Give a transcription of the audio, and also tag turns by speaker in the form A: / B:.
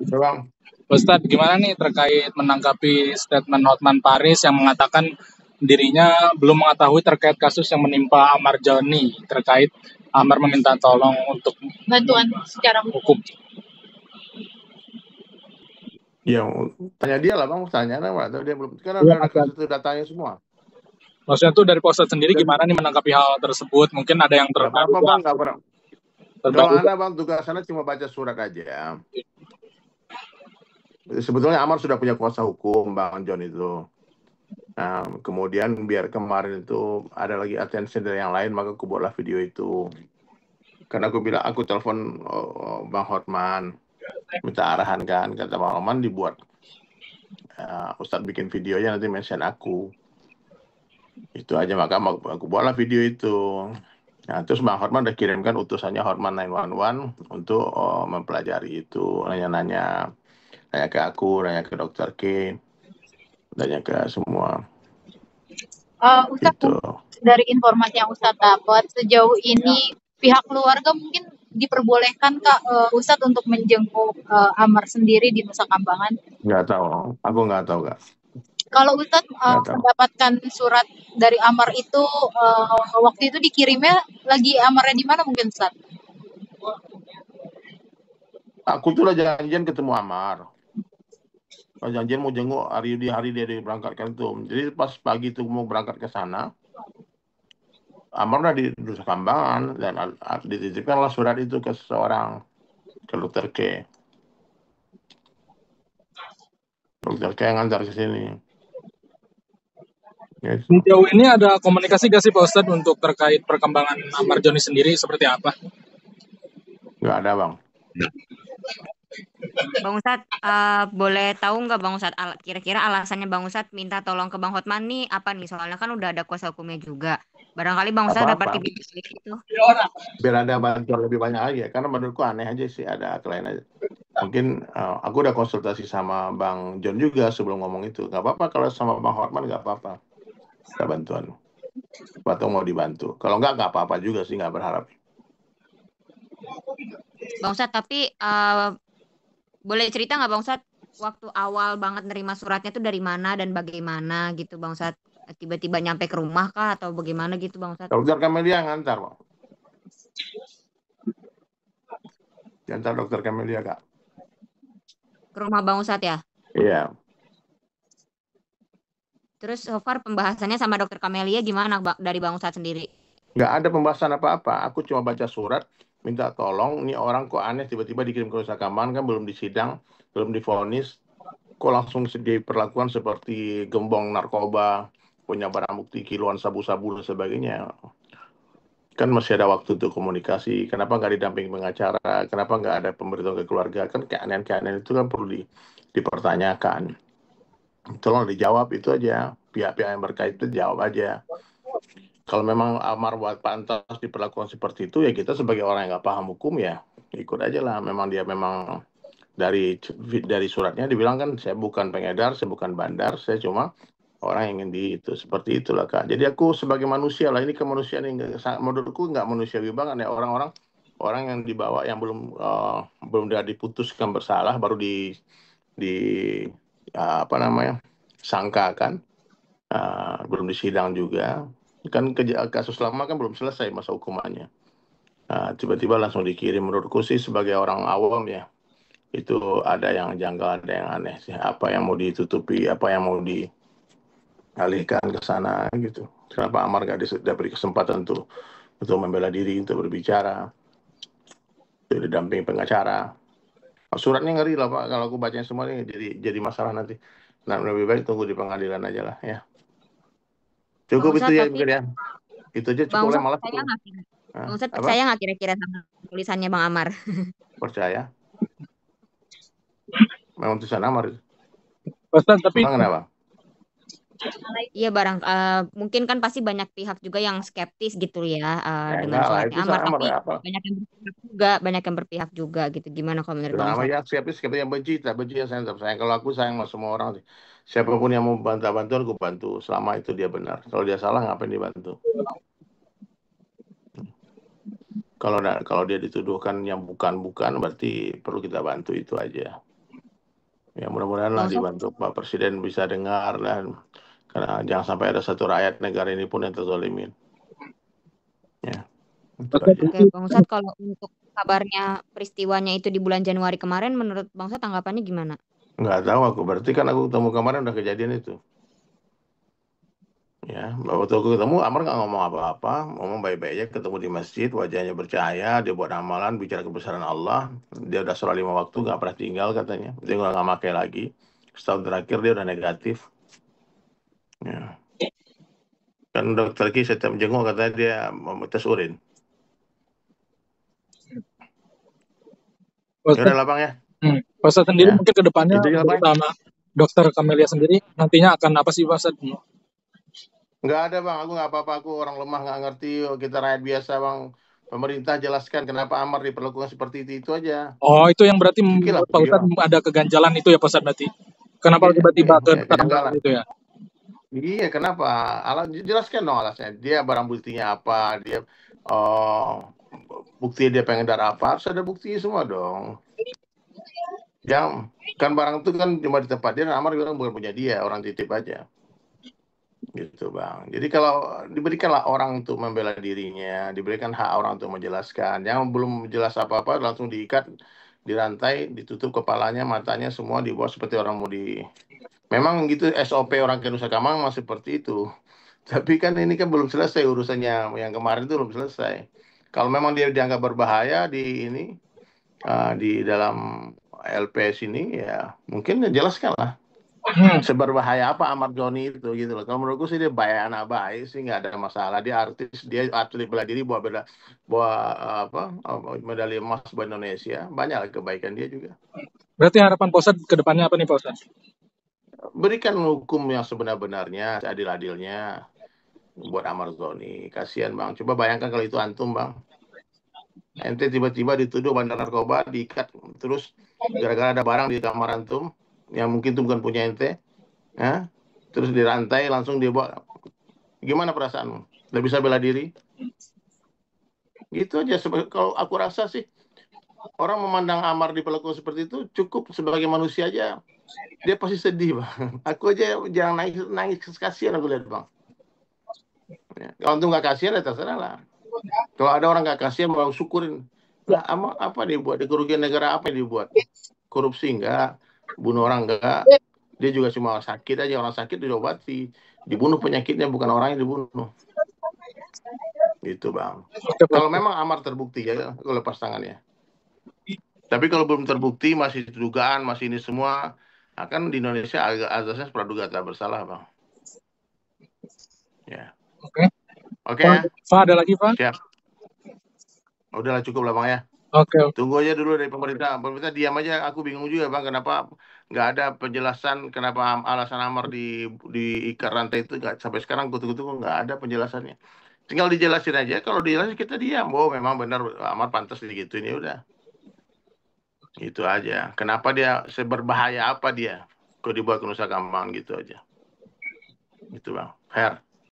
A: Ya, Bang.
B: Ustadz, gimana nih terkait menanggapi statement Hotman Paris yang mengatakan dirinya belum mengetahui terkait kasus yang menimpa Ahmad Joni terkait Amar meminta tolong untuk
C: bantuan secara hukum.
A: Ya, tanya dia lah Bang, tanya apa? Dia belum kan
B: Iya,
A: ada kasus datanya semua.
B: maksudnya tuh dari Pak Ustadz sendiri gimana nih menanggapi hal tersebut? Mungkin ada yang
A: Gak apa-apa Bang, gak apa-apa. Kalau Anda Bang tugas sana cuma baca surat aja. Sebetulnya Amar sudah punya kuasa hukum Bang John itu. Nah, kemudian biar kemarin itu ada lagi attention dari yang lain, maka aku buatlah video itu. Karena aku bilang, aku telepon Bang Hotman, minta arahan kan, kata Bang Hotman dibuat. Ustadz bikin videonya nanti mention aku. Itu aja, maka aku buatlah video itu. Nah, terus Bang Hotman udah kirimkan utusannya Hotman 911 untuk mempelajari itu, nanya-nanya ke aku, nanya ke Dokter K, nanya ke semua.
C: Ustadz,
A: Gitu.
C: dari informasi yang Ustadz dapat sejauh ini pihak keluarga mungkin diperbolehkan Kak Ustadz untuk menjenguk Amar sendiri di Nusa Kambangan?
A: Nggak tahu, aku nggak tahu Kak.
C: Kalau Ustadz mendapatkan surat dari Amar itu waktu itu dikirimnya lagi Amarnya di mana mungkin Ustadz?
A: Aku tuh lah janjian ketemu Amar. Janjian mau jenguk hari dia diberangkatkan tuh. Jadi pas pagi tuh mau berangkat ke sana, Amar udah di Nusa Kambangan dan dititipkanlah surat itu ke seseorang, ke Dokter K. Dokter K yang ngantar ke sini. Gitu.
B: Sejauh ini ada komunikasi gak sih Pak Ustadz untuk terkait perkembangan Amar Joni sendiri seperti apa?
A: Nggak ada Bang.
D: Bang Ustadz, boleh tahu nggak Bang Ustadz kira-kira alasannya Bang Ustadz minta tolong ke Bang Hotman nih apa nih? Soalnya kan udah ada kuasa hukumnya juga. Barangkali Bang Ustadz dapat tips itu.
A: Biar ada bantuan lebih banyak lagi ya. Karena menurutku aneh aja sih ada lain aja. Mungkin aku udah konsultasi sama Bang John juga sebelum ngomong itu. Nggak apa-apa kalau sama Bang Hotman nggak apa-apa. Ada bantuan. Atau mau dibantu. Kalau nggak apa-apa juga sih, nggak berharap.
D: Bang Ustadz, tapi boleh cerita nggak Bang Ustadz waktu awal banget nerima suratnya tuh dari mana dan bagaimana gitu Bang Ustadz? Tiba-tiba nyampe ke rumah kah atau bagaimana gitu Bang Ustadz?
A: Dokter Camelia ngantar Bang. Ngantar Dokter Camelia Kak.
D: Ke rumah Bang Ustadz ya?
A: Iya.
D: Terus so far pembahasannya sama Dokter Camelia gimana dari Bang Ustadz sendiri?
A: Nggak ada pembahasan apa-apa. Aku cuma baca surat, minta tolong. Ini orang kok aneh tiba-tiba dikirim ke Nusa Kambangan, kan belum disidang, belum divonis. Kok langsung diperlakukan seperti gembong narkoba, punya barang bukti kiloan sabu-sabu dan sebagainya. Kan masih ada waktu untuk komunikasi. Kenapa nggak didampingi pengacara? Kenapa nggak ada pemberitahuan ke keluarga? Kan keanehan-keanehan itu kan perlu dipertanyakan. Tolong dijawab itu aja. Pihak-pihak yang berkaitan jawab aja. Kalau memang Amar buat pantas diperlakukan seperti itu, ya kita sebagai orang yang nggak paham hukum ya ikut aja lah. Memang dia memang dari suratnya dibilang kan saya bukan pengedar, saya bukan bandar, saya cuma orang yang ingin itu seperti itulah Kak. Jadi aku sebagai manusia lah, ini kemanusiaan yang menurutku nggak manusiawi banget ya, orang yang dibawa yang belum diputuskan bersalah baru di apa namanya sangkakan, belum disidang juga. Kan kasus lama kan belum selesai masa hukumannya. Tiba-tiba langsung dikirim. Menurutku sih sebagai orang awam ya, itu ada yang janggal, ada yang aneh sih. Apa yang mau ditutupi, apa yang mau dialihkan ke sana gitu. Kenapa Amar gak diberi kesempatan untuk membela diri, untuk berbicara, untuk didampingi pengacara. Suratnya ngeri lah Pak, kalau aku bacanya semua ini jadi masalah nanti. Nah, lebih baik tunggu di pengadilan aja lah ya. Cukup
D: Bang
A: itu
D: Ustadz,
A: ya
D: tapi
A: mungkin ya. Itu aja
D: Bang
A: cukup lah
D: Ustadz
A: malah.
D: percaya nggak? Bang Ustadz
A: Apa?
D: percaya nggak kira-kira sama tulisannya Bang Amar?
A: Percaya. Memang tulisan Amar itu.
B: Ustadz, tapi
A: Emang kenapa?
D: Iya mungkin kan pasti banyak pihak juga yang skeptis gitu ya dengan
A: Enggak lah,
D: suratnya
A: itu
D: Amar,
A: Amar
D: tapi
A: apa?
D: banyak yang berpihak juga gitu. Gimana kalau menurut Bang
A: Nama
D: Ustadz?
A: ya skeptis yang benci, tak benci yang saya sayang. Kalau aku sayang sama semua orang sih. Siapapun yang mau bantuan, aku bantu. Selama itu dia benar. Kalau dia salah, ngapain dibantu? Kalau dia dituduhkan yang bukan, berarti perlu kita bantu itu aja. Ya mudah-mudahan lah
D: Bang Ustadz.
A: dibantu Pak Presiden bisa dengar, dan karena jangan sampai ada satu rakyat negara ini pun yang terzalimin. Ya, itu
B: Ustadz,
A: aja.
D: Oke, Bang Ustadz, kalau untuk kabarnya peristiwanya itu di bulan Januari kemarin, menurut Bang Ustadz tanggapannya gimana?
A: Nggak tahu aku, berarti kan aku ketemu kemarin udah kejadian itu. Ya, waktu aku ketemu Amar nggak ngomong apa-apa, ngomong baik-baik aja, ketemu di masjid, wajahnya bercahaya, dia buat amalan, bicara kebesaran Allah, dia udah sholat 5 waktu, nggak pernah tinggal katanya, dia nggak pakai lagi, setahun terakhir dia udah negatif. Ya. Kan dokter Ki setiap jenguk katanya dia mau tes urin. Ya udah lah Bang ya.
B: Pak Ustadz sendiri
A: Ya.
B: mungkin ke depannya
A: Itu aja lah, Bang.
B: bersama Dokter Camelia sendiri nantinya akan apa sih Pak Ustadz?
A: Nggak ada Bang, aku nggak apa-apa, aku orang lemah nggak ngerti, kita rakyat biasa Bang. Pemerintah jelaskan kenapa Amar diperlakukan seperti itu aja.
B: Oh, itu yang berarti
A: Bikinlah
B: menurut Pak
A: video.
B: Ustadz ada keganjalan itu ya Pak Ustadz berarti. Kenapa
A: Iya,
B: tiba-tiba ke
A: iya, kejanggalan.
B: gitu ya?
A: Iya, kenapa? Jelaskan dong alasnya. Dia barang buktinya apa? Dia bukti dia pengen darah apa? Harus ada bukti semua dong. Yang kan barang itu kan cuma di tempat dia, Amar bilang bukan punya dia, orang titip aja. Gitu Bang. Jadi kalau diberikanlah orang untuk membela dirinya, diberikan hak orang untuk menjelaskan. Yang belum jelas apa-apa langsung diikat, dirantai, ditutup kepalanya, matanya semua dibawa seperti orang mau di. Memang gitu SOP orang ke Nusa Kambangan masih seperti itu. Tapi kan ini kan belum selesai urusannya, yang kemarin itu belum selesai. Kalau memang dia dianggap berbahaya di ini, di dalam LPS ini, ya mungkin jelaskan lah. Seberbahaya apa Ahmad Joni itu gitu loh. Kalau menurutku sih dia anak baik sih, nggak ada masalah. Dia artis, dia atlet bela diri, bawa medali emas buat Indonesia. Banyak lah kebaikan dia juga.
B: Berarti harapan Pak Ustadz ke depannya apa nih Pak Ustadz?
A: Berikan hukum yang sebenar-benarnya, seadil-adilnya buat Ahmad Joni. Kasihan Bang. Coba bayangkan kalau itu antum Bang. Ente tiba-tiba dituduh bandar narkoba, diikat terus gara-gara ada barang di kamar antum yang mungkin itu bukan punya ente, ya? Terus dirantai langsung dibawa. Gimana perasaanmu? Udah bisa bela diri? Gitu aja. Kalau aku rasa sih orang memandang Amar diperlakukan seperti itu cukup sebagai manusia aja. Dia pasti sedih Bang. Aku aja jangan nangis kasihan aku lihat Bang. Ya. Kalau antum nggak kasihan ya terserah lah. Kalau ada orang nggak kasihan mau syukurin. Lah apa dia buat? Kerugian negara apa yang dibuat? Korupsi enggak, bunuh orang enggak. Dia juga cuma sakit aja, orang sakit diobati. Dibunuh penyakitnya, bukan orang yang dibunuh. Gitu Bang. Kalau memang Amar terbukti ya, aku lepas tangannya. Tapi kalau belum terbukti, masih dugaan, masih ini semua, akan di Indonesia agak azasnya praduga tak bersalah Bang. Ya. Oke ya.
B: Pak, ada lagi Pak?
A: Siap. Udahlah cukup lah Bang ya.
B: Oke.
A: Tunggu aja dulu dari pemerintah. Pemerintah diam aja. Aku bingung juga Bang, kenapa nggak ada penjelasan kenapa alasan Amar diikat rantai itu nggak, sampai sekarang kutu-kutu nggak ada penjelasannya. Tinggal dijelasin aja. Kalau dijelasin kita diam. Oh memang benar Amar pantas digituin, ya udah. Itu aja. Kenapa dia seberbahaya apa dia? Kalau dibawa ke Nusa Kambangan gitu aja. Gitu Bang. Fair.